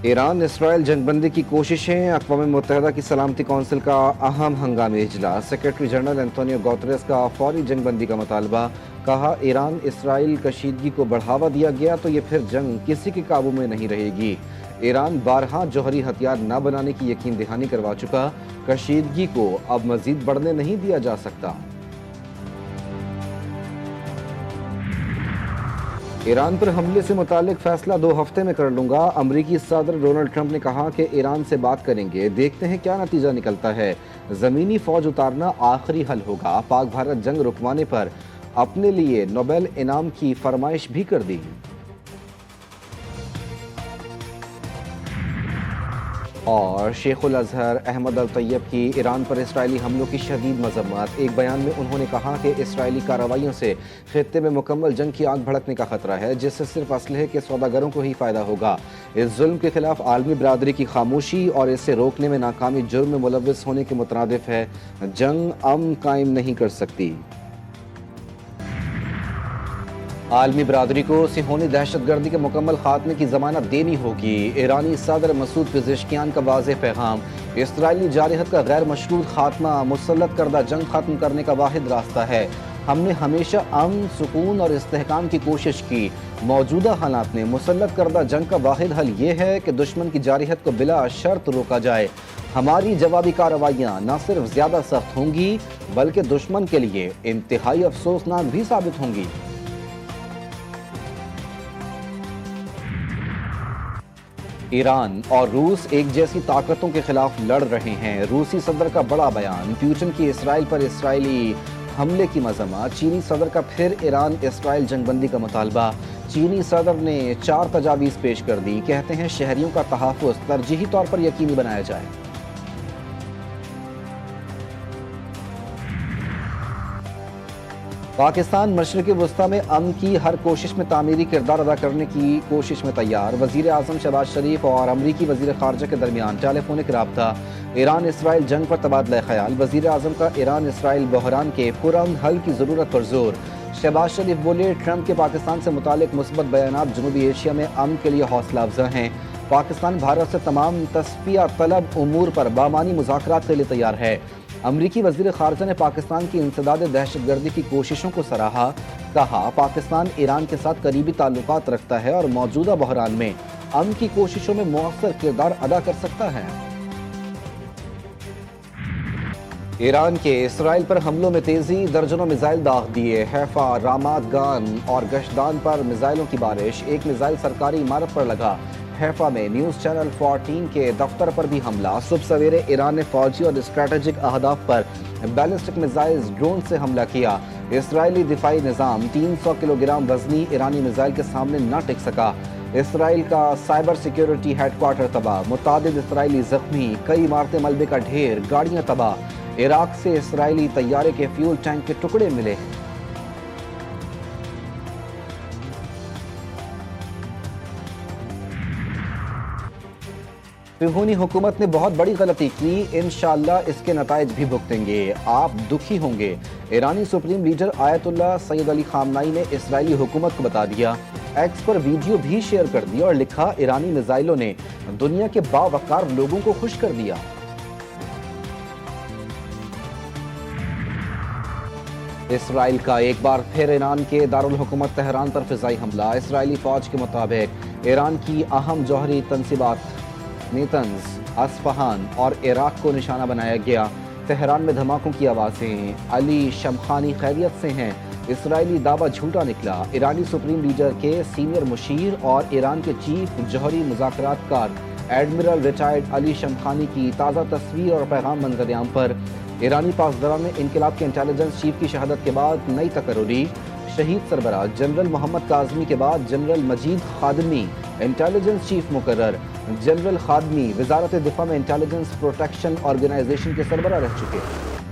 ایران اسرائیل جنگ بندی کی کوششیں، اقوام متحدہ کی سلامتی کونسل کا اہم ہنگامی اجلاس، سیکرٹری جنرل اینٹونیو گوتریس کا فوری جنگ بندی کا مطالبہ، کہا ایران اسرائیل کشیدگی کو بڑھاوا دیا گیا تو یہ پھر جنگ کسی کے قابو میں نہیں رہے گی۔ ایران بارہا جوہری ہتھیار نہ بنانے کی یقین دہانی کروا چکا، کشیدگی کو اب مزید بڑھنے نہیں دیا جا سکتا۔ ایران پر حملے سے متعلق فیصلہ 2 ہفتے میں کر لوں گا، امریکی صدر ڈونلڈ ٹرمپ نے کہا کہ ایران سے بات کریں گے، دیکھتے ہیں کیا نتیجہ نکلتا ہے۔ زمینی فوج اتارنا آخری حل ہوگا، پاک بھارت جنگ رکوانے پر اپنے لیے نوبل انعام کی فرمائش بھی کر دی۔ اور شیخ الازہر احمد الطیب کی ایران پر اسرائیلی حملوں کی شدید مذمت، ایک بیان میں انہوں نے کہا کہ اسرائیلی کارروائیوں سے خطے میں مکمل جنگ کی آگ بھڑکنے کا خطرہ ہے، جس سے صرف اسلحے کے سوداگروں کو ہی فائدہ ہوگا۔ اس ظلم کے خلاف عالمی برادری کی خاموشی اور اسے روکنے میں ناکامی جرم میں ملوث ہونے کے مترادف ہے۔ جنگ امن قائم نہیں کر سکتی۔ عالمی برادری کو صہیونی دہشت گردی کے مکمل خاتمے کی ضمانت دینی ہوگی، ایرانی صدر مسعود پزشکیان کا واضح پیغام۔ اسرائیلی جارحیت کا غیر مشروط خاتمہ مسلط کردہ جنگ ختم کرنے کا واحد راستہ ہے۔ ہم نے ہمیشہ امن، سکون اور استحکام کی کوشش کی، موجودہ حالات میں مسلط کردہ جنگ کا واحد حل یہ ہے کہ دشمن کی جارحیت کو بلا شرط روکا جائے۔ ہماری جوابی کارروائیاں نہ صرف زیادہ سخت ہوں گی بلکہ دشمن کے لیے انتہائی افسوسناک بھی ثابت ہوں گی۔ ایران اور روس ایک جیسی طاقتوں کے خلاف لڑ رہے ہیں، روسی صدر کا بڑا بیان، پیوٹن کی اسرائیل پر اسرائیلی حملے کی مذمت، چینی صدر کا پھر ایران اسرائیل جنگ بندی کا مطالبہ، چینی صدر نے 4 تجاویز پیش کر دی، کہتے ہیں شہریوں کا تحفظ ترجیحی طور پر یقینی بنایا جائے۔ پاکستان مشرق وسطی میں امن کی ہر کوشش میں تعمیری کردار ادا کرنے کی کوشش میں تیار، وزیر اعظم شہباز شریف اور امریکی وزیر خارجہ کے درمیان ٹیلی فونک رابطہ، ایران اسرائیل جنگ پر تبادلہ خیال، وزیر اعظم کا ایران اسرائیل بحران کے پرامن حل کی ضرورت پر زور، شہباز شریف بولے ٹرمپ کے پاکستان سے متعلق مثبت بیانات جنوبی ایشیا میں امن کے لیے حوصلہ افزا ہیں، پاکستان بھارت سے تمام تصفیہ طلب امور پر بامعنی مذاکرات کے لیے تیار ہے، امریکی وزیر خارجہ نے پاکستان کی انسداد دہشت گردی کی کوششوں کو سراہا، کہا پاکستان ایران کے ساتھ قریبی تعلقات رکھتا ہے اور موجودہ بحران میں امن کی کوششوں میں مؤثر کردار ادا کر سکتا ہے۔ ایران کے اسرائیل پر حملوں میں تیزی، درجنوں میزائل داغ دیے، حیفا، رامات گان اور گشدان پر میزائلوں کی بارش، ایک میزائل سرکاری عمارت پر لگا، حیفا میں نیوز چینل 14 کے دفتر پر بھی حملہ، صبح سویرے ایران نے فوجی اور اسٹریٹجک اہداف پر بیلسٹک میزائل ڈرون سے حملہ کیا، اسرائیلی دفاعی نظام 300 کلو گرام وزنی ایرانی میزائل کے سامنے نہ ٹک سکا، اسرائیل کا سائبر سیکیورٹی ہیڈ کوارٹر تباہ، متعدد اسرائیلی زخمی، کئی عمارتیں ملبے کا ڈھیر، گاڑیاں تباہ، عراق سے اسرائیلی طیارے کے فیول ٹینک کے ٹکڑے ملے۔ صہیونی حکومت نے بہت بڑی غلطی کی، انشاءاللہ اس کے نتائج بھی بھگتیں گے، آپ دکھی ہوں گے، ایرانی سپریم لیڈر آیت اللہ سید علی خامنائی نے اسرائیلی حکومت کو بتا دیا، ایکس پر ویڈیو بھی شیئر کر دیا اور لکھا ایرانی میزائلوں نے دنیا کے باوقار لوگوں کو خوش کر دیا۔ اسرائیل کا ایک بار پھر ایران کے دارالحکومت تہران پر فضائی حملہ، اسرائیلی فوج کے مطابق ایران کی اہم جوہری تنصیبات نیتنز، اصفہان اور عراق کو نشانہ بنایا گیا، تہران میں دھماکوں کی آوازیں، علی شمخانی خیریت سے ہیں، اسرائیلی دعویٰ جھوٹا نکلا، ایرانی سپریم لیڈر کے سینئر مشیر اور ایران کے چیف جوہری مذاکرات کار ایڈمرل ریٹائرڈ علی شمخانی کی تازہ تصویر اور پیغام منظر عام پر، ایرانی پاسداران میں انقلاب کے انٹیلیجنس چیف کی شہادت کے بعد نئی تقرری، شہید سربراہ جنرل محمد کاظمی کے بعد جنرل مجید خادمی انٹیلیجنس چیف مقرر، جنرل خادمی وزارت دفاع میں انٹیلیجنس پروٹیکشن آرگنائزیشن کے سربراہ رہ چکے۔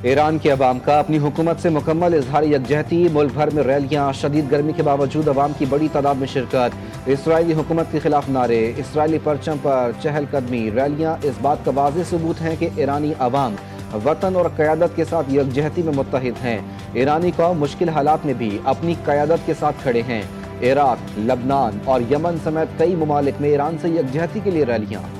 ایران کے عوام کا اپنی حکومت سے مکمل اظہار یکجہتی، ملک بھر میں ریلیاں، شدید گرمی کے باوجود عوام کی بڑی تعداد میں شرکت، اسرائیلی حکومت کے خلاف نعرے، اسرائیلی پرچم پر چہل قدمی، ریلیاں اس بات کا واضح ثبوت ہیں کہ ایرانی عوام وطن اور قیادت کے ساتھ یکجہتی میں متحد ہیں، ایرانی قوم مشکل حالات میں بھی اپنی قیادت کے ساتھ کھڑے ہیں، عراق، لبنان اور یمن سمیت کئی ممالک میں ایران سے یکجہتی کے لیے ریلیاں۔